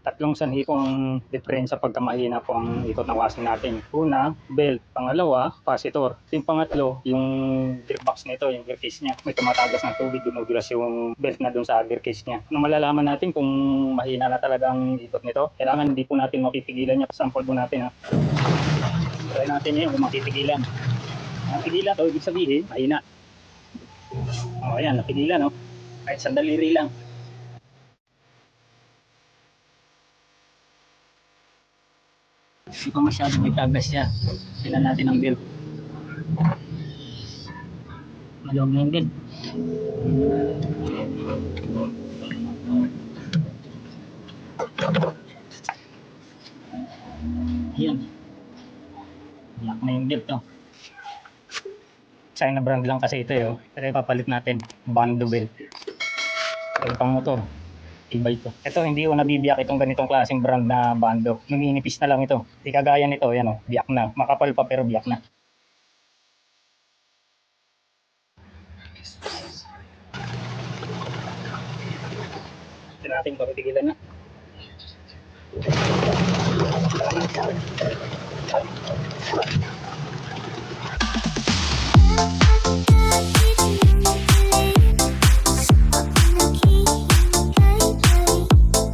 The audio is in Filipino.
Tatlong sanhi po ang diferensya pagka mahina po ang ikot ng washing natin. Una, belt. Pangalawa, capacitor. Yung pangatlo, yung gearbox nito, yung gear case niya. May tumatagas ng tubig, dumudulas yung belt na dun sa gear case niya. Nung malalaman natin kung mahina na talaga ang ikot nito, kailangan hindi po natin mapipigilan niya. Sample po natin ha. Try natin yun kung mapipigilan. Napigilan to, ibig sabihin, mahina. O ayan, napigilan no. Kahit sandaliri lang. Hindi pa masyadong may tagas siya. Tingnan natin ang belt. Maluwag na yung belt. Ayan. Black na yung belt oh. China brand lang kasi ito eh. Pero ipapalit natin. Bando belt. Ito pang motor. Iba ito. Ito hindi ko nabibiyak itong ganitong klaseng brand na bando. Numinipis na lang ito. Di kagaya nito, yan o, biyak na. Makapal pa pero biyak na. Ito natin papitigilan na.